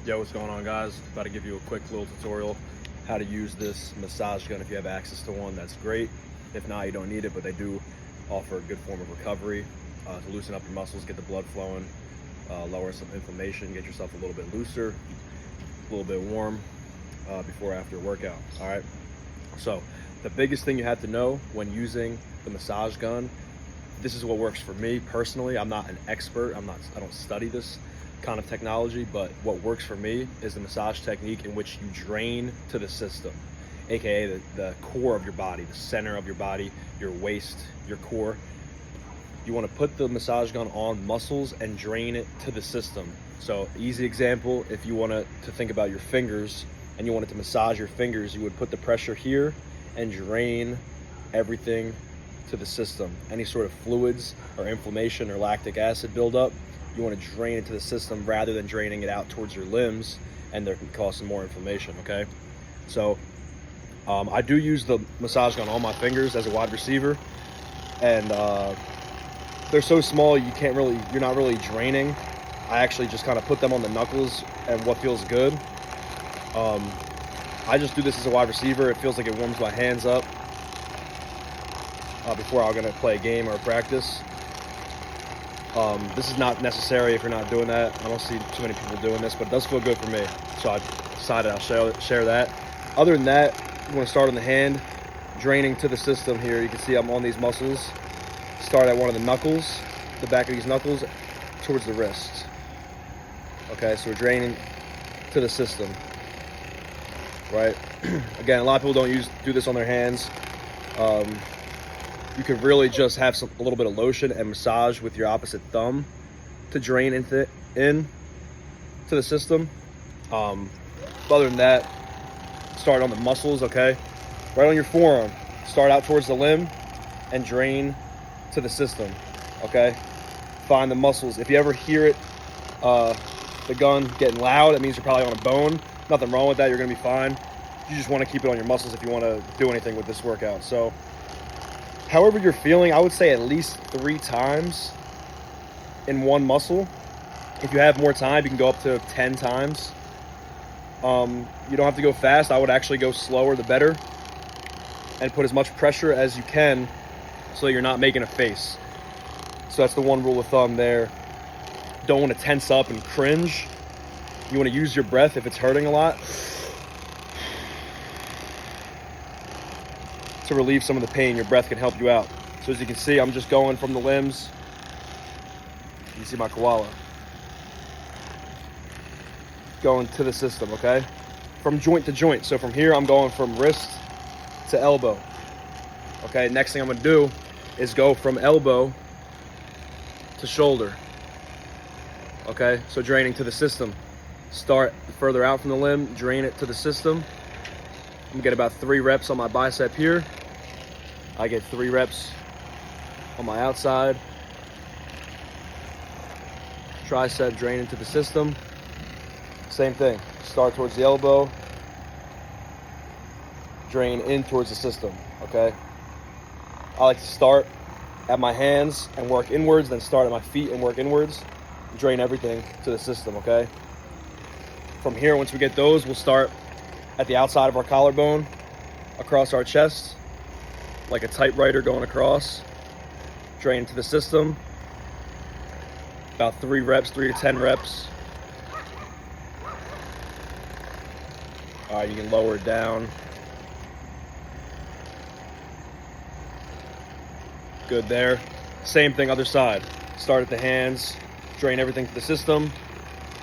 Yo, what's going on, guys? About to give you a quick little tutorial how to use this massage gun. If you have access to one, that's great. If not, you don't need it, but they do offer a good form of recovery to loosen up your muscles, get the blood flowing, lower some inflammation, get yourself a little bit looser, a little bit warm before or after a workout. All right. So the biggest thing you have to know when using the massage gun, this is what works for me personally. I'm not an expert. I don't study this kind of technology, but what works for me is the massage technique in which you drain to the system, aka the core of your body, the center of your body, your waist, your core. You want to put the massage gun on muscles and drain it to the system. So easy example, if you want to think about your fingers and you wanted to massage your fingers, you would put the pressure here and drain everything to the system. Any sort of fluids or inflammation or lactic acid buildup, you want to drain it to the system rather than draining it out towards your limbs, and there can cause some more inflammation. Okay, so I do use the massage gun on my fingers as a wide receiver, and they're so small you're not really draining. I actually just kind of put them on the knuckles and what feels good. I just do this as a wide receiver. It feels like it warms my hands up before I'm gonna play a game or a practice. This is not necessary if you're not doing that. I don't see too many people doing this, but it does feel good for me. So I decided I'll share that. Other than that, you want to start on the hand, draining to the system here. You can see I'm on these muscles. Start at one of the knuckles, the back of these knuckles, towards the wrists. Okay, so we're draining to the system, right? Again, a lot of people don't do this on their hands. You could really just have a little bit of lotion and massage with your opposite thumb to drain into the system. Other than that, start on the muscles, okay? Right on your forearm. Start out towards the limb and drain to the system, okay? Find the muscles. If you ever hear it, the gun getting loud, it means you're probably on a bone. Nothing wrong with that. You're gonna be fine. You just want to keep it on your muscles if you want to do anything with this workout. So however you're feeling, I would say at least 3 times in one muscle. If you have more time, you can go up to 10 times. You don't have to go fast. I would actually go slower, the better, and put as much pressure as you can so you're not making a face. So that's the one rule of thumb there. Don't want to tense up and cringe. You want to use your breath if it's hurting a lot to relieve some of the pain. Your breath can help you out. So as you can see, I'm just going from the limbs. You can see my koala. Going to the system, okay? From joint to joint. So from here, I'm going from wrist to elbow. Okay, next thing I'm gonna do is go from elbow to shoulder. Okay, so draining to the system. Start further out from the limb, drain it to the system. I'm gonna get about 3 reps on my bicep here. I get 3 reps on my outside. Tricep, drain into the system. Same thing, start towards the elbow, drain in towards the system, okay? I like to start at my hands and work inwards, then start at my feet and work inwards, drain everything to the system, okay? From here, once we get those, we'll start at the outside of our collarbone, across our chest, like a typewriter going across, drain to the system, about 3 reps, 3 to 10 reps. All right, you can lower it down. Good there. Same thing, other side. Start at the hands, drain everything to the system,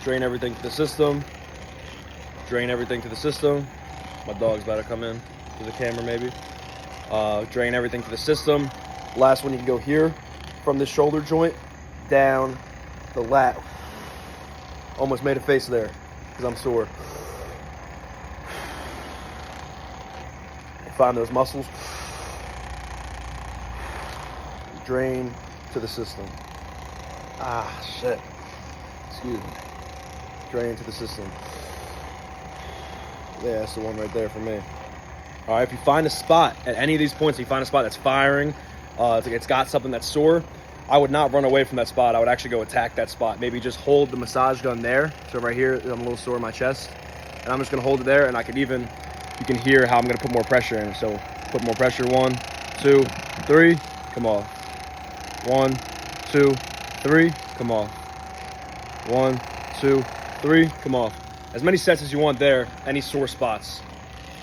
drain everything to the system, drain everything to the system. My dog's about to come in to the camera maybe. Drain everything to the system. Last one, you can go here from the shoulder joint down the lat. Almost made a face there because I'm sore. Find those muscles. Drain to the system. Ah, shit. Excuse me. Drain to the system. Yeah, that's the one right there for me. All right, if you find a spot at any of these points, you find a spot that's firing, it's got something that's sore, I would not run away from that spot. I would actually go attack that spot. Maybe just hold the massage gun there. So right here, I'm a little sore in my chest. And I'm just gonna hold it there, and I could even, you can hear how I'm gonna put more pressure in. So put more pressure, 1, 2, 3, come off. 1, 2, 3, come off. 1, 2, 3, come off. As many sets as you want there, any sore spots.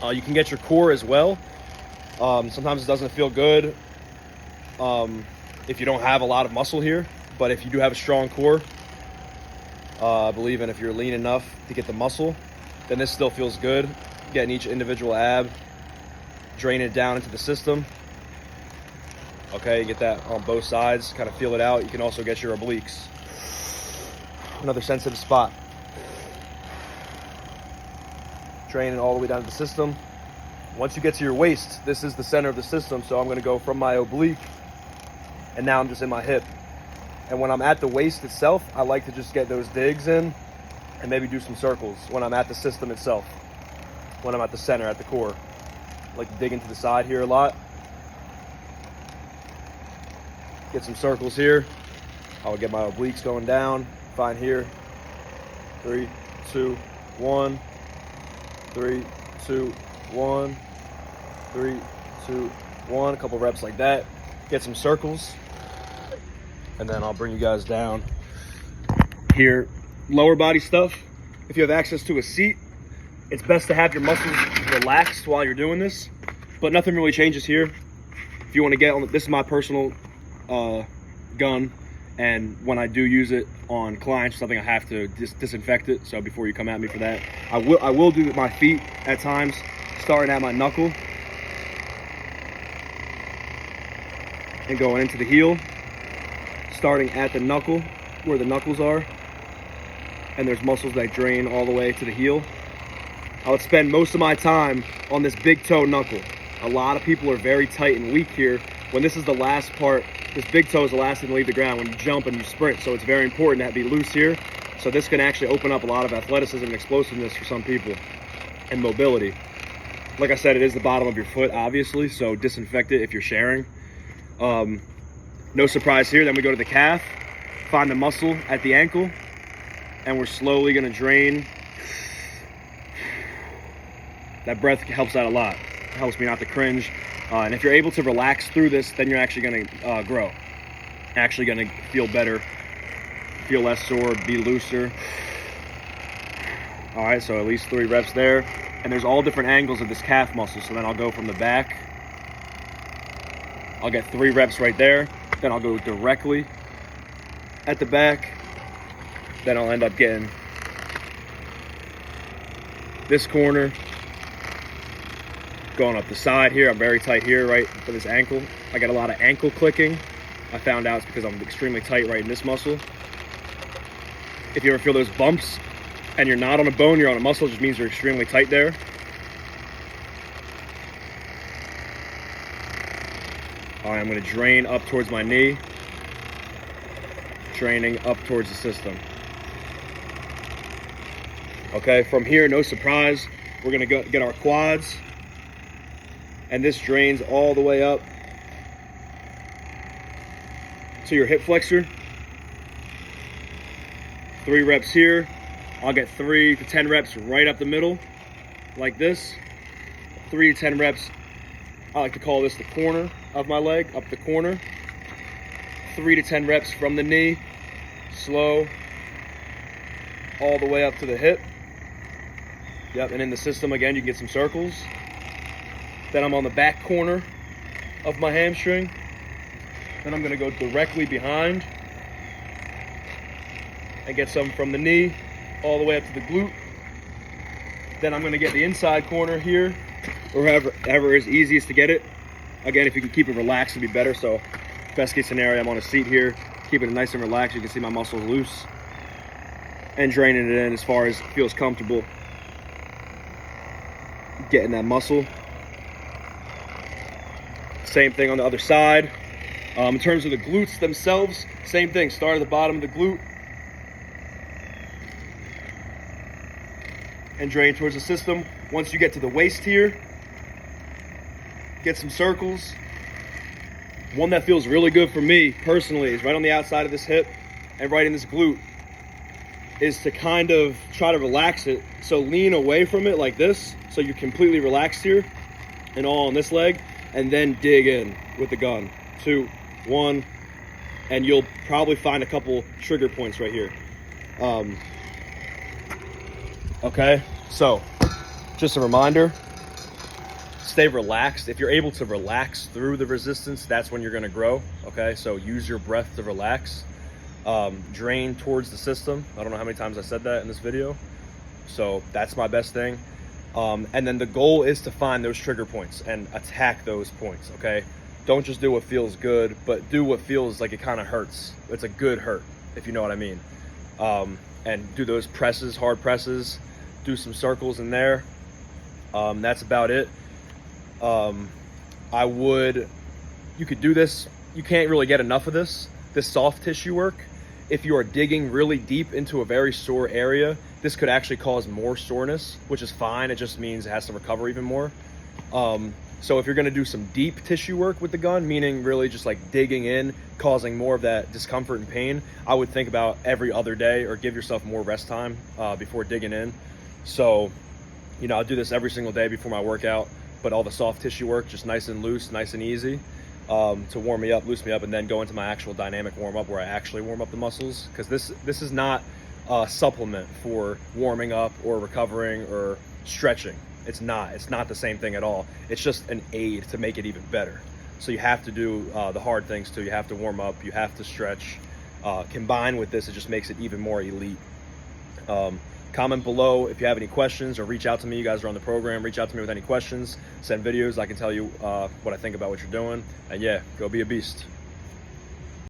You can get your core as well. Sometimes it doesn't feel good if you don't have a lot of muscle here, but if you do have a strong core, I believe, and if you're lean enough to get the muscle, then this still feels good. Getting each individual ab, drain it down into the system. Okay, you get that on both sides, kind of feel it out. You can also get your obliques. Another sensitive spot. Drain it all the way down to the system. Once you get to your waist, this is the center of the system, so I'm gonna go from my oblique, and now I'm just in my hip. And when I'm at the waist itself, I like to just get those digs in and maybe do some circles when I'm at the system itself. When I'm at the center, at the core. I like to dig into the side here a lot. Get some circles here. I will get my obliques going down. Find here. 3, 2, 1. 3, 2, 1. 3, 2, 1. A couple reps like that. Get some circles. And then I'll bring you guys down here. Lower body stuff. If you have access to a seat, it's best to have your muscles relaxed while you're doing this, but nothing really changes here. If you want to get on, this is my personal gun, and when I do use it on clients or something, I have to disinfect it. So before you come at me for that, I will do my feet at times, starting at my knuckle and going into the heel, starting at the knuckle where the knuckles are, and there's muscles that drain all the way to the heel. I would spend most of my time on this big toe knuckle. A lot of people are very tight and weak here. When this is the last part, this big toe is the last thing to leave the ground when you jump and you sprint, so it's very important to be loose here. So this can actually open up a lot of athleticism and explosiveness for some people, and mobility. Like I said, it is the bottom of your foot, obviously, so disinfect it if you're sharing. No surprise here. Then we go to the calf, find the muscle at the ankle, and we're slowly gonna drain. That breath helps out a lot. It helps me not to cringe. And if you're able to relax through this, then you're actually gonna grow. Actually gonna feel better, feel less sore, be looser. All right, so at least 3 reps there. And there's all different angles of this calf muscle. So then I'll go from the back. I'll get 3 reps right there. Then I'll go directly at the back. Then I'll end up getting this corner, going up the side here. I'm very tight here, right, for this ankle. I got a lot of ankle clicking. I found out it's because I'm extremely tight right in this muscle. If you ever feel those bumps and you're not on a bone, you're on a muscle, it just means you're extremely tight there. All right, I'm gonna drain up towards my knee, draining up towards the system. Okay, from here, no surprise, we're gonna go get our quads, and this drains all the way up to your hip flexor. 3 reps here. I'll get 3 to 10 reps right up the middle, like this. 3 to 10 reps, I like to call this the corner of my leg, up the corner. 3 to 10 reps from the knee, slow, all the way up to the hip. Yep, and in the system again, you can get some circles. Then I'm on the back corner of my hamstring. Then I'm gonna go directly behind and get some from the knee all the way up to the glute. Then I'm gonna get the inside corner here, or wherever is easiest to get it. Again, if you can keep it relaxed, it'd be better. So best case scenario, I'm on a seat here, keeping it nice and relaxed. You can see my muscles loose and draining it in as far as it feels comfortable. Getting that muscle. Same thing on the other side. In terms of the glutes themselves, same thing. Start at the bottom of the glute and drain towards the system. Once you get to the waist here, get some circles. One that feels really good for me personally is right on the outside of this hip and right in this glute, is to kind of try to relax it. So lean away from it like this, so you're completely relaxed here and all on this leg, and then dig in with the gun. 2, 1, and you'll probably find a couple trigger points right here. Okay, so just a reminder, stay relaxed. If you're able to relax through the resistance, that's when you're gonna grow, okay? So use your breath to relax. Drain towards the system. I don't know how many times I said that in this video. So that's my best thing. And then the goal is to find those trigger points and attack those points, okay? Don't just do what feels good, but do what feels like it kind of hurts. It's a good hurt, if you know what I mean. And do those presses, hard presses, do some circles in there. That's about it. You could do this. You can't really get enough of this soft tissue work. If you are digging really deep into a very sore area, this could actually cause more soreness, which is fine. It just means it has to recover even more. So if you're gonna do some deep tissue work with the gun, meaning really just like digging in, causing more of that discomfort and pain, I would think about every other day, or give yourself more rest time before digging in. So, you know, I'll do this every single day before my workout, but all the soft tissue work, just nice and loose, nice and easy, to warm me up, loosen me up, and then go into my actual dynamic warm up where I actually warm up the muscles. Because this is not a supplement for warming up or recovering or stretching. It's not the same thing at all. It's just an aid to make it even better. So you have to do the hard things too. You have to warm up, you have to stretch. Combined with this, it just makes it even more elite. Comment below if you have any questions, or reach out to me. You guys are on the program. Reach out to me with any questions. Send videos. I can tell you what I think about what you're doing. And yeah, go be a beast.